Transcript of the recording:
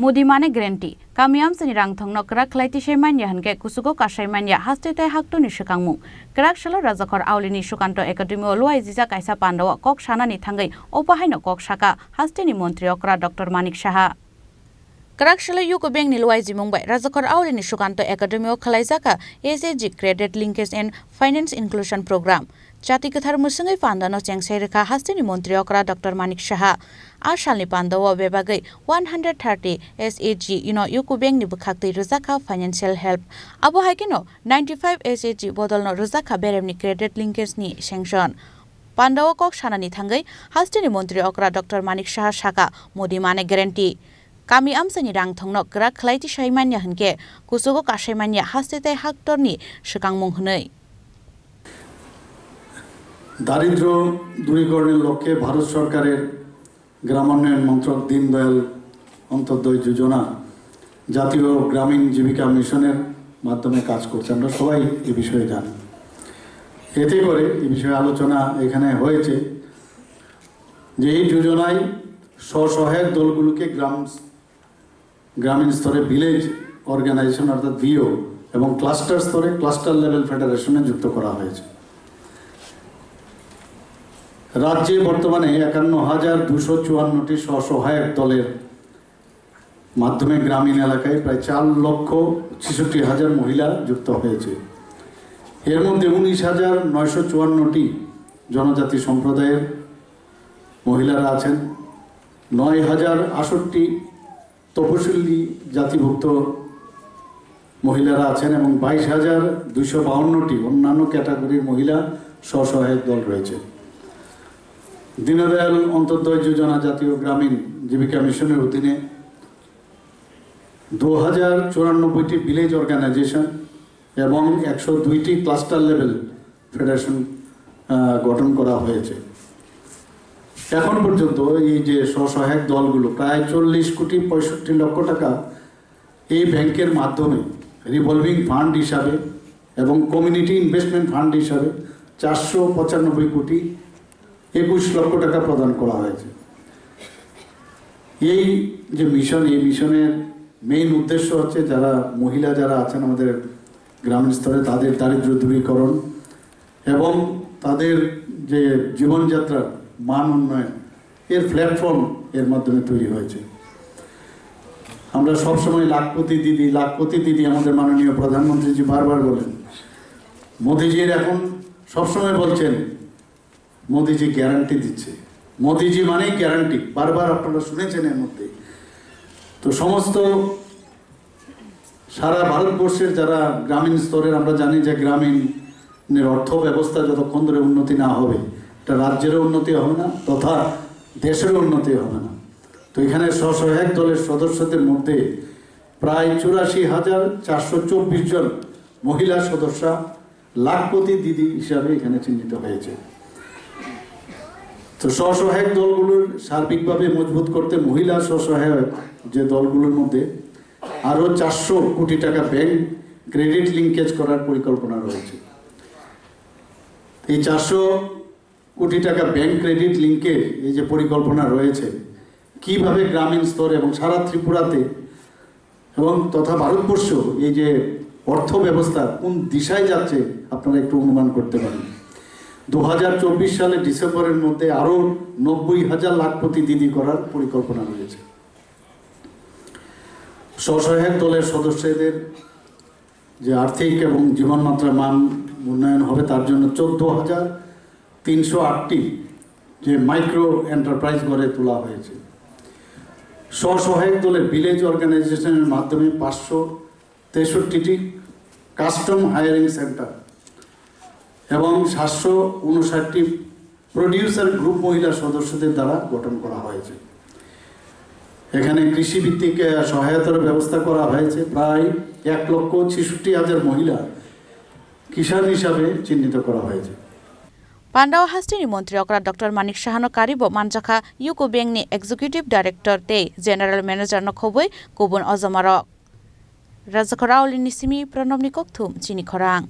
Modimane Grenti, Kamiam Senirang Tongno Krak Khlaitishaimanya Hanke Kusugo Kashaimanya Hastete Hakto Nishakamu, Kraksalo Razakor Aulini Shukanto Academy Luwajimung Kaisa Pandawa Kok Shanani Thangai Opahaino Kok Shaka Hasteni Montri Okra Dr. Manik Shaha. Kraksalo UCO Bank ni Luwajimung bai Razakor Aulini Shukanto Academy Khlaijakha SHG Credit Linkage and Finance Inclusion Program. Jati Kathar Musungai Pandano Chengsairika Hasteni Montri Okra Dr. Manik Shaha. Ashalni Pandawa Bebagai 130 SHG UCO Bank ni Bukhakti Rizakha Financial Help. Abo Haikino 95 SHG Bodolno Rizakha Beremni Credit Linkage ni Sanction. Pandawa Kok Shanani Thangai Hasteni Montri Okra Dr. Manik Shaha Shaka Modimane Guarantee. Kami amsani rang thongno Krak Khlaitishaimanya Hanke Kusugo Kashaimanya Hastete Haktorni Shikangmung Hunai. দারিদ্র দূরীকরণের লক্ষ্যে ভারত সরকারের গ্রামোন্নয়ন মন্ত্রক দীনদয়াল অন্তোদয় যোজনা জাতীয় গ্রামীণ জীবিকা মিশনের মাধ্যমে কাজ করছে। আমরা সবাই এই বিষয়ে জানি। এতে করে এই বিষয়ে আলোচনা এখানে হয়েছে যে এই যোজনায় স্বসহায়ক দলগুলোকে গ্রামীণ স্তরে ভিলেজ অর্গানাইজেশন অর্থাৎ ভিও এবং ক্লাস্টার স্তরে ক্লাস্টার লেভেল ফেডারেশনে যুক্ত করা হয়েছে। রাজ্যে বর্তমানে ৫১,২৫৪টি স্বসহায়ক দলের মাধ্যমে গ্রামীণ এলাকায় প্রায় ৪,৬৬,০০০ মহিলা যুক্ত হয়েছে। এর মধ্যে ১৯,৯৫৪টি জনজাতি সম্প্রদায়ের মহিলারা আছেন, ৯,০৬৮টি তপশিলি জাতিভুক্ত মহিলারা আছেন এবং ২২,২৫২টি অন্যান্য ক্যাটাগরির মহিলা স্বসহায়ক দল রয়েছে। দীনদয়াল অন্তোদয় যোজনা জাতীয় গ্রামীণ জীবিকা মিশনের অধীনে ২,০৯৪টি ভিলেজ অর্গানাইজেশন এবং ১০২টি ক্লাস্টার লেভেল ফেডারেশন গঠন করা হয়েছে। এখন পর্যন্ত এই যে স্বসহায়ক দলগুলো প্রায় ৪০,৬৫,০০,০০০ টাকা এই ব্যাংকের মাধ্যমে রিভলভিং ফান্ড হিসাবে এবং কমিউনিটি ইনভেস্টমেন্ট ফান্ড হিসাবে ৪৯৫,২১,০০,০০০ টাকা প্রদান করা হয়েছে। এই যে মিশন, এই মিশনের মেইন উদ্দেশ্য হচ্ছে যারা মহিলা যারা আছেন আমাদের গ্রামীণ স্তরে তাদের দারিদ্র দূরীকরণ এবং তাদের যে জীবনযাত্রার মান উন্নয়ন এর প্ল্যাটফর্ম এর মাধ্যমে তৈরি হয়েছে। আমরা সবসময় লাখপতি দিদি আমাদের মাননীয় প্রধানমন্ত্রীজি বারবার বলেন, মোদিজির এখন সবসময় বলছেন মোদিজি গ্যারান্টি দিচ্ছে, মোদিজি মানেই গ্যারান্টি, বারবার আপনারা শুনেছেন এর মধ্যে। তো সমস্ত সারা ভারতবর্ষের যারা গ্রামীণ স্তরের, আমরা জানি যে গ্রামীণের অর্থ ব্যবস্থা যতক্ষণ ধরে উন্নতি না হবে এটা রাজ্যেরও উন্নতি হবে না তথা দেশেরও উন্নতি হবে না। তো এখানে স্বসহায়ক দলের সদস্যদের মধ্যে প্রায় ৮৪,৪২৪ জন মহিলা সদস্যা লাখপতি দিদি হিসাবে এখানে চিহ্নিত হয়েছে। তো স্বসহায়ক দলগুলোর সার্বিকভাবে মজবুত করতে মহিলা স্বসহায়ক যে দলগুলোর মধ্যে আরও ৪০০ কোটি টাকা ব্যাংক ক্রেডিট লিঙ্কেজ করার পরিকল্পনা রয়েছে। এই ৪০০ কোটি টাকা ব্যাংক ক্রেডিট লিঙ্কের এই যে পরিকল্পনা রয়েছে, কিভাবে গ্রামীণ স্তরে এবং সারা ত্রিপুরাতে এবং তথা ভারতবর্ষ এই যে অর্থ ব্যবস্থা কোন দিশায় যাচ্ছে আপনারা একটু অনুমান করতে পারেন। ২০২৪ সালে ডিসেম্বরের মধ্যে আরও ৯০,০০০ লাখপতি দিদি করার পরিকল্পনা রয়েছে। স্বসহায়ক দলের সদস্যদের যে আর্থিক এবং জীবনমাত্রার মান উন্নয়ন হবে তার জন্য ১৪,৩০৮টি যে মাইক্রো এন্টারপ্রাইজ গড়ে তোলা হয়েছে। স্বসহায়ক দলের ভিলেজ অর্গানাইজেশনের মাধ্যমে ৫৬৩টি কাস্টম হায়ারিং সেন্টার এবং ৭৫৯টি প্রডিউসার গ্রুপ মহিলা সদস্যদের দ্বারা গঠন করা হয়েছে। এখানে কৃষিভিত্তিক সহায়তার ব্যবস্থা করা হয়েছে। প্রায় ১,৬৬,০০০ মহিলা কিষাণ হিসাবে চিহ্নিত করা হয়েছে। Pandawa Hasteni Montri Okra Dr. Manik Shahano Karibo Manjakha UCO Bank ni Executive Director te General Manager no Khoboi Kubun Ozamarok Razakor Aulini Simi Pronomni Kokthum Chini Khorang